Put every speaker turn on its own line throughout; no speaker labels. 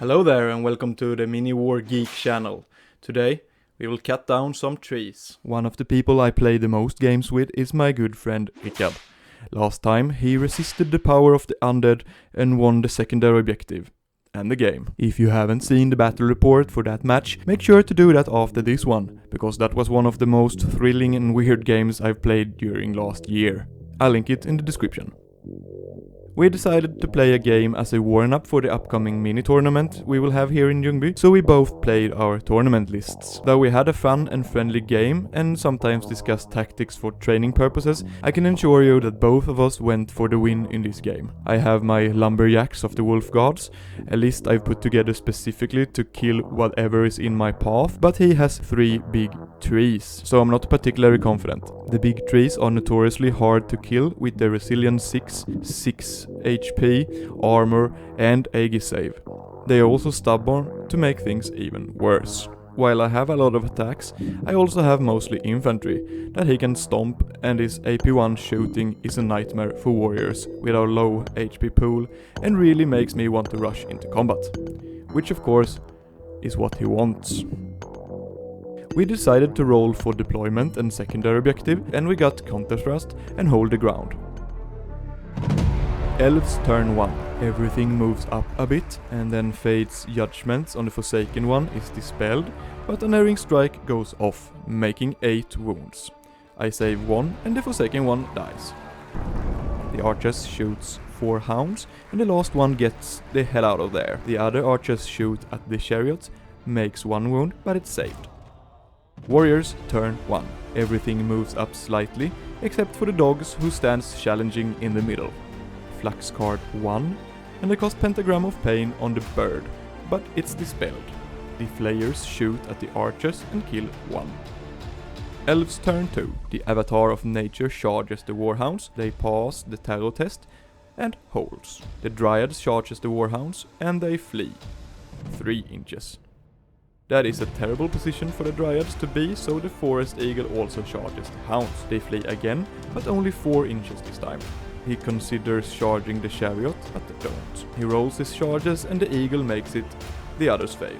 Hello there and welcome to the Mini War Geek channel. Today we will cut down some trees. One of the people I play the most games with is my good friend Rickard. Last time he resisted the power of the undead and won the secondary objective and the game. If you haven't seen the battle report for that match, make sure to do that after this one, because that was one of the most thrilling and weird games I've played during last year. I'll link it in the description. We decided to play a game as a warm-up for the upcoming mini-tournament we will have here in Ljungby, so we both played our tournament lists. Though we had a fun and friendly game and sometimes discussed tactics for training purposes, I can assure you that both of us went for the win in this game. I have my lumberjacks of the wolf guards, a list I've put together specifically to kill whatever is in my path, but he has 3 big trees, so I'm not particularly confident. The big trees are notoriously hard to kill with their resilience 6 HP, armor and Aegis save. They are also stubborn to make things even worse. While I have a lot of attacks, I also have mostly infantry that he can stomp, and his AP1 shooting is a nightmare for warriors with our low HP pool and really makes me want to rush into combat. Which of course is what he wants. We decided to roll for deployment and secondary objective, and we got counter thrust and hold the ground. Elves turn 1. Everything moves up a bit, and then Fate's judgments on the Forsaken one is dispelled, but an erring strike goes off, making 8 wounds. I save 1 and the Forsaken one dies. The archers shoots 4 hounds, and the last one gets the hell out of there. The other archers shoot at the chariot, makes 1 wound, but it's saved. Warriors turn 1. Everything moves up slightly, except for the dogs who stands challenging in the middle. Flux card 1, and I cast Pentagram of Pain on the bird, but it's dispelled. The flayers shoot at the archers and kill 1. Elves turn 2. The avatar of nature charges the warhounds, they pass the terror test and holds. The Dryads charges the warhounds and they flee 3 inches. That is a terrible position for the Dryads to be, so the forest eagle also charges the hounds. They flee again, but only 4 inches this time. He considers charging the chariot, but they don't. He rolls his charges and the eagle makes it, the others fail.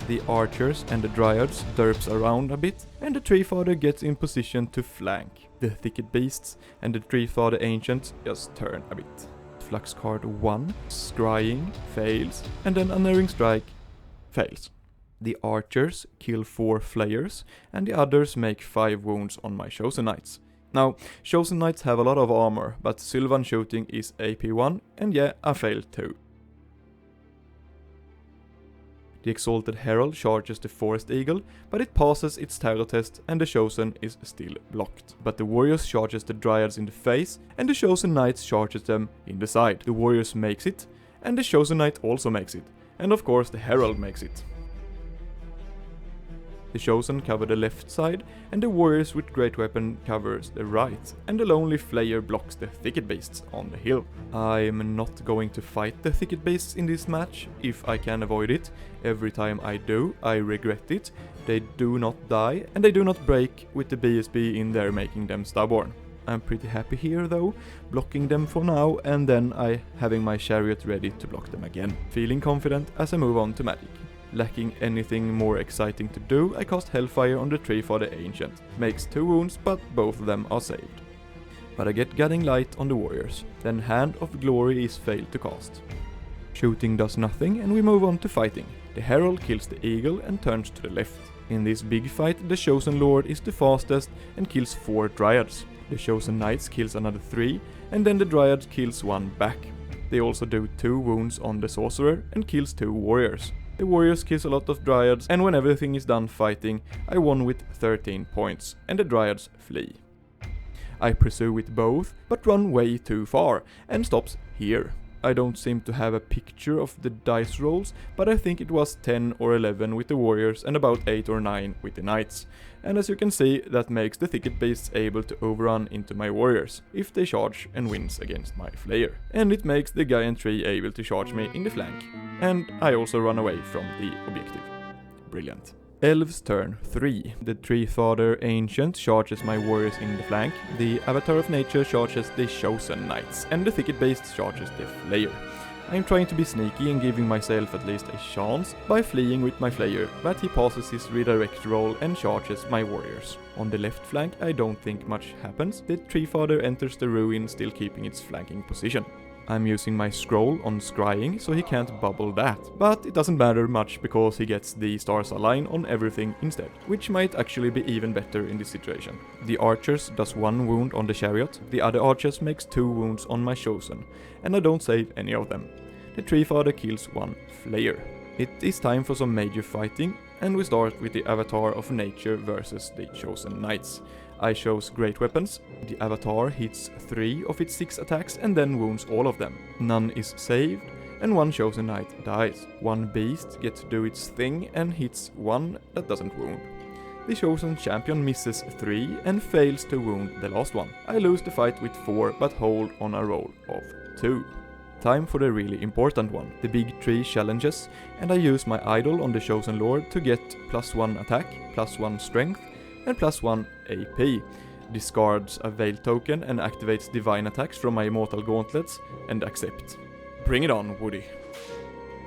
The archers and the Dryads derps around a bit, and the Treefather gets in position to flank. The Thicket beasts and the Treefather ancients just turn a bit. Flux card 1, scrying, fails, and then unerring strike, fails. The archers kill 4 flayers, and the others make 5 wounds on my chosen knights. Now, chosen knights have a lot of armor, but Sylvan shooting is AP1, and yeah, I failed too. The Exalted Herald charges the Forest Eagle, but it passes its terror test and the Chosen is still blocked. But the Warriors charges the Dryads in the face, and the Chosen Knights charges them in the side. The Warriors makes it, and the Chosen Knight also makes it, and of course the Herald makes it. The Chosen cover the left side, and the Warriors with Great Weapon covers the right, and the Lonely Flayer blocks the Thicket Beasts on the hill. I'm not going to fight the Thicket Beasts in this match, if I can avoid it. Every time I do, I regret it. They do not die, and they do not break with the BSB in there making them stubborn. I'm pretty happy here though, blocking them for now, and then having my chariot ready to block them again. Feeling confident as I move on to magic. Lacking anything more exciting to do, I cast Hellfire on the Treefather Ancient. Makes 2 wounds, but both of them are saved. But I get Guiding Light on the Warriors. Then Hand of Glory is failed to cast. Shooting does nothing, and we move on to fighting. The Herald kills the Eagle and turns to the left. In this big fight, the Chosen Lord is the fastest and kills 4 Dryads. The Chosen Knights kills another 3, and then the Dryad kills 1 back. They also do 2 wounds on the Sorcerer and kills 2 Warriors. The Warriors kills a lot of Dryads, and when everything is done fighting, I won with 13 points, and the Dryads flee. I pursue with both, but run way too far, and stops here. I don't seem to have a picture of the dice rolls, but I think it was 10 or 11 with the Warriors and about 8 or 9 with the Knights. And as you can see, that makes the Thicket Beasts able to overrun into my Warriors, if they charge and wins against my Flayer. And it makes the Giant Tree able to charge me in the flank. And I also run away from the objective. Brilliant. Elves turn 3. The Treefather Ancient charges my Warriors in the flank, the Avatar of Nature charges the Chosen Knights, and the Thicket Beast charges the Flayer. I'm trying to be sneaky and giving myself at least a chance by fleeing with my Flayer, but he passes his redirect roll and charges my warriors. On the left flank I don't think much happens, the Treefather enters the ruin still keeping its flanking position. I'm using my scroll on scrying so he can't bubble that, but it doesn't matter much because he gets the stars align on everything instead, which might actually be even better in this situation. The archers does 1 wound on the chariot, the other archers makes 2 wounds on my chosen, and I don't save any of them. The Treefather kills 1 Flayer. It is time for some major fighting, and we start with the Avatar of Nature versus the Chosen Knights. I chose great weapons. The Avatar hits 3 of its 6 attacks and then wounds all of them. None is saved, and 1 Chosen Knight dies. 1 beast gets to do its thing and hits 1 that doesn't wound. The Chosen Champion misses 3 and fails to wound the last one. I lose the fight with 4 but hold on a roll of 2. Time for the really important one. The big tree challenges, and I use my idol on the Chosen Lord to get +1 attack, +1 strength, and +1 AP, discards a Veil token and activates divine attacks from my immortal gauntlets, and accept. Bring it on, Woody.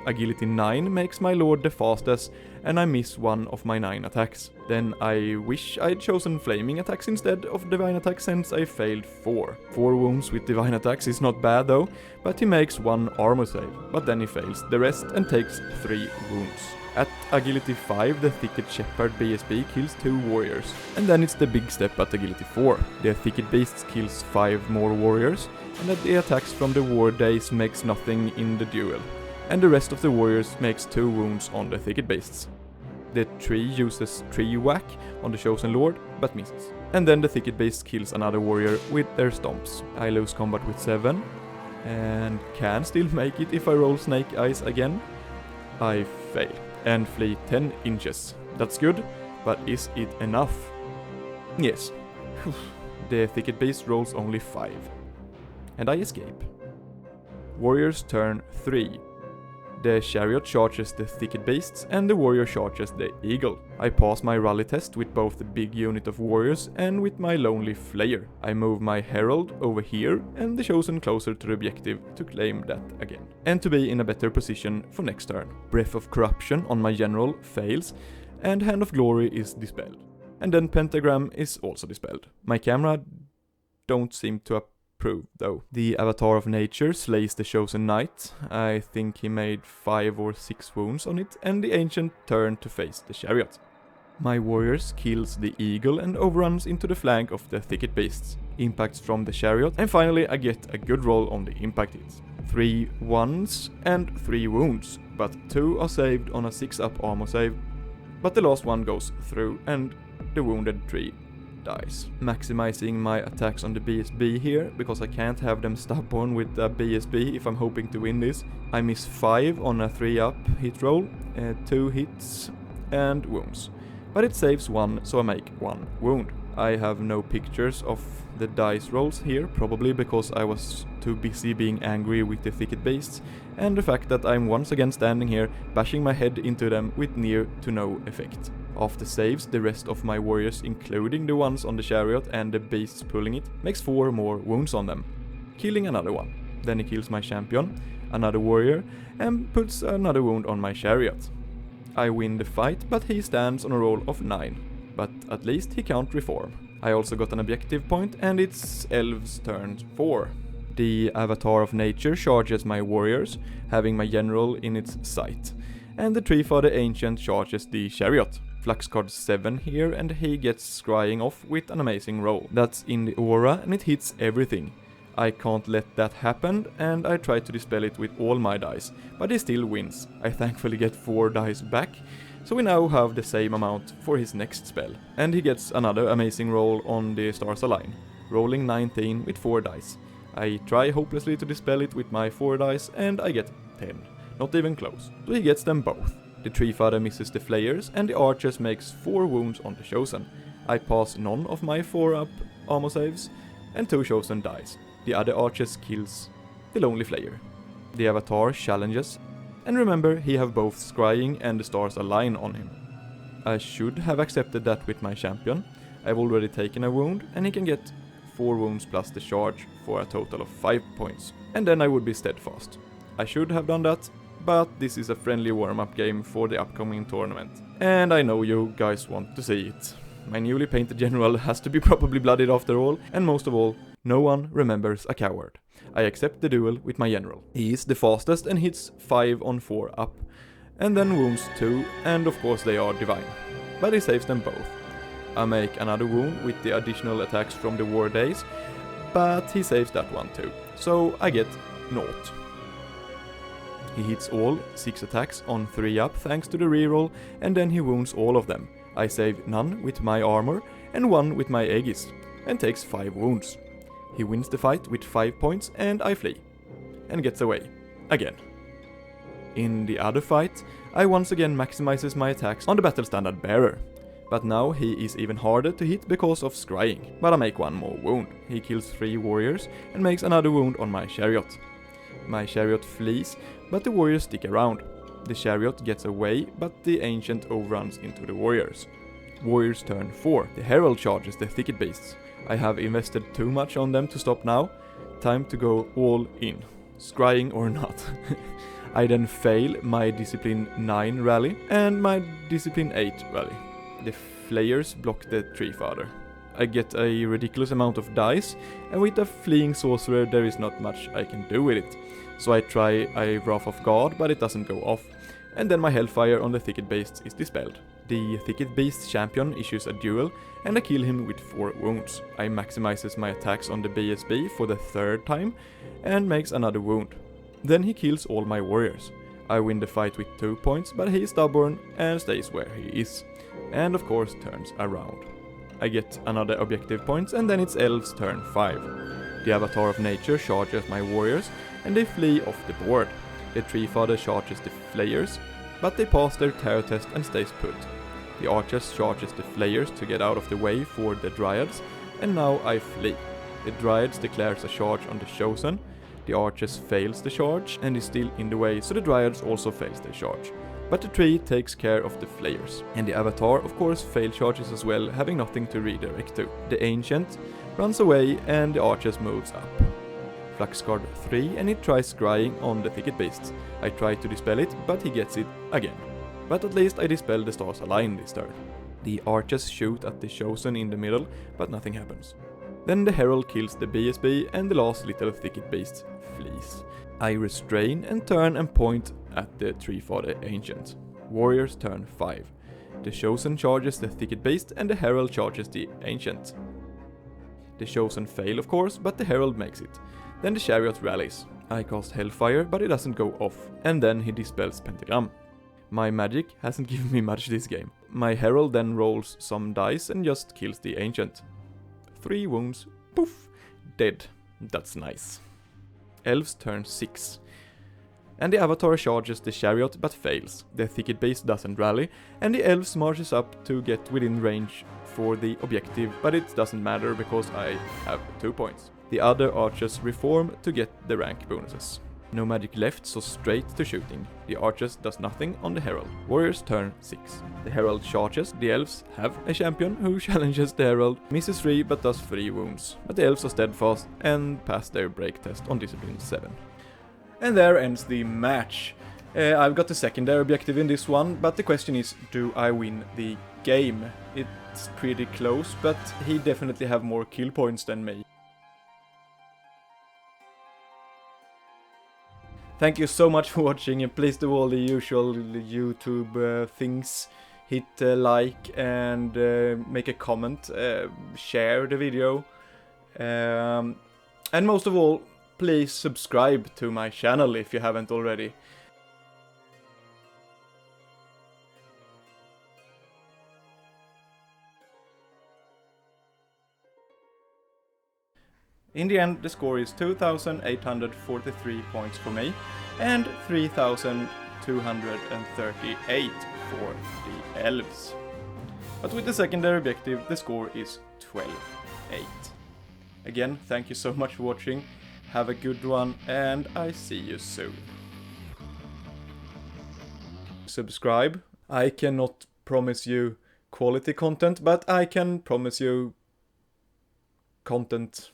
Agility 9 makes my lord the fastest, and I miss 1 of my 9 attacks. Then I wish I'd chosen flaming attacks instead of divine attacks since I failed 4. 4 wounds with divine attacks is not bad though, but he makes 1 armor save, but then he fails the rest and takes 3 wounds. At Agility 5, the Thicket Shepherd BSB kills 2 warriors, and then it's the big step at Agility 4. The Thicket Beasts kills 5 more warriors, and that the attacks from the war days makes nothing in the duel, and the rest of the warriors makes 2 wounds on the Thicket Beasts. The tree uses Tree Whack on the Chosen Lord, but misses. And then the Thicket Beast kills another warrior with their stomps. I lose combat with 7, and can still make it if I roll Snake Eyes again. I fail, and flee 10 inches. That's good, but is it enough? Yes. The Thicket Beast rolls only 5. And I escape. Warriors turn 3. The chariot charges the Thicket Beasts and the warrior charges the eagle. I pass my rally test with both the big unit of warriors and with my lonely Flayer. I move my herald over here and the chosen closer to the objective to claim that again, and to be in a better position for next turn. Breath of Corruption on my general fails, and Hand of Glory is dispelled. And then Pentagram is also dispelled. My camera don't seem to approve though. The Avatar of Nature slays the Chosen Knight. I think he made 5 or 6 wounds on it, and the Ancient turned to face the chariot. My warriors kills the eagle and overruns into the flank of the Thicket Beasts. Impacts from the chariot, and finally I get a good roll on the impact hits. 3 ones and 3 wounds, but 2 are saved on a 6-up armor save, but the last one goes through and the wounded tree dies. Maximizing my attacks on the BSB here, because I can't have them stubborn with a BSB if I'm hoping to win this. I miss 5 on a 3-up hit roll, 2 hits and wounds. But it saves 1, so I make 1 wound. I have no pictures of the dice rolls here, probably because I was too busy being angry with the Thicket Beasts, and the fact that I'm once again standing here bashing my head into them with near to no effect. After saves, the rest of my warriors, including the ones on the chariot and the beasts pulling it, makes 4 more wounds on them, killing another one. Then he kills my champion, another warrior, and puts another wound on my chariot. I win the fight, but he stands on a roll of 9. But at least he can't reform. I also got an objective point, and it's Elves turn 4. The Avatar of Nature charges my warriors, having my general in its sight. And the Treefather Ancient charges the chariot. Flux card 7 here, and he gets scrying off with an amazing roll. That's in the aura, and it hits everything. I can't let that happen, and I try to dispel it with all my dice, but he still wins. I thankfully get 4 dice back, so we now have the same amount for his next spell. And he gets another amazing roll on the Stars Align, rolling 19 with 4 dice. I try hopelessly to dispel it with my 4 dice, and I get 10. Not even close. So he gets them both. The Treefather misses the Flayers, and the Archers makes 4 wounds on the Chosen. I pass none of my 4-up armor saves, and 2 Chosen dies. The other Archers kills the Lonely Flayer. The Avatar challenges, and remember, he have both Scrying and the Stars Align on him. I should have accepted that with my champion. I've already taken a wound, and he can get 4 wounds plus the charge for a total of 5 points, and then I would be steadfast. I should have done that, but this is a friendly warm-up game for the upcoming tournament. And I know you guys want to see it. My newly painted general has to be properly bloodied after all, and most of all, no one remembers a coward. I accept the duel with my general. He is the fastest and hits 5 on 4 up, and then wounds 2, and of course they are divine. But he saves them both. I make another wound with the additional attacks from the war days, but he saves that one too, so I get 0. He hits all 6 attacks on 3 up thanks to the reroll, and then he wounds all of them. I save none with my armor and 1 with my Aegis, and takes 5 wounds. He wins the fight with 5 points and I flee, and gets away, again. In the other fight, I once again maximizes my attacks on the battle standard bearer. But now he is even harder to hit because of scrying, but I make 1 more wound. He kills 3 warriors and makes another wound on my chariot. My chariot flees, but the warriors stick around. The chariot gets away, but the ancient overruns into the warriors. Warriors turn 4. The herald charges the thicket beasts. I have invested too much on them to stop now. Time to go all in, scrying or not. I then fail my discipline 9 rally and my discipline 8 rally. The flayers block the Treefather. I get a ridiculous amount of dice, and with a fleeing sorcerer there is not much I can do with it. So I try a Wrath of God, but it doesn't go off, and then my Hellfire on the Thicket Beasts is dispelled. The Thicket Beast champion issues a duel, and I kill him with 4 wounds. I maximizes my attacks on the BSB for the 3rd time, and makes another wound. Then he kills all my warriors. I win the fight with 2 points, but he is stubborn and stays where he is, and of course turns around. I get another objective points, and then it's Elves turn 5. The Avatar of Nature charges my warriors, and they flee off the board. The Treefather charges the flayers, but they pass their terror test and stays put. The archers charges the flayers to get out of the way for the Dryads, and now I flee. The Dryads declares a charge on the Chosen. The archers fails the charge and is still in the way, so the Dryads also fails their charge. But the tree takes care of the flayers. And the Avatar of course fail charges as well, having nothing to redirect to. The Ancient runs away and the archers moves up. Fluxguard 3 and it tries scrying on the Thicket Beasts. I try to dispel it, but he gets it again. But at least I dispel the stars align this turn. The archers shoot at the Chosen in the middle, but nothing happens. Then the Herald kills the BSB and the last little Thicket Beast flees. I restrain and turn and point at the Treefather Ancient. Warriors turn 5. The Chosen charges the Thicket Beast and the Herald charges the Ancient. The Chosen fail of course, but the Herald makes it. Then the Chariot rallies. I cast Hellfire, but it doesn't go off, and then he dispels Pentagram. My magic hasn't given me much this game. My Herald then rolls some dice and just kills the Ancient. 3 wounds, poof, dead. That's nice. Elves turn 6. And the Avatar charges the Chariot but fails. The Thicket Beast doesn't rally, and the Elves marches up to get within range for the objective, but it doesn't matter because I have 2 points. The other archers reform to get the rank bonuses. No magic left, so straight to shooting. The archers does nothing on the Herald. Warriors turn 6. The Herald charges. The Elves have a champion who challenges the Herald, misses 3 but does 3 wounds. But the Elves are steadfast and pass their break test on discipline 7. And there ends the match. I've got the secondary objective in this one, but the question is, do I win the game? It's pretty close, but he definitely have more kill points than me. Thank you so much for watching, and please do all the usual YouTube things. Hit like and make a comment, share the video, and most of all, please subscribe to my channel if you haven't already. In the end, the score is 2,843 points for me, and 3,238 for the Elves. But with the secondary objective, the score is 12-8. Again, thank you so much for watching, have a good one, and I see you soon. Subscribe. I cannot promise you quality content, but I can promise you content.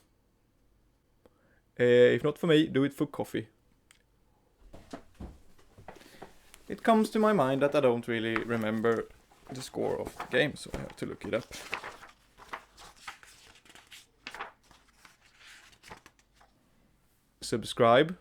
If not for me, do it for coffee. it comes to my mind that I don't really remember the score of the game, so I have to look it up. Subscribe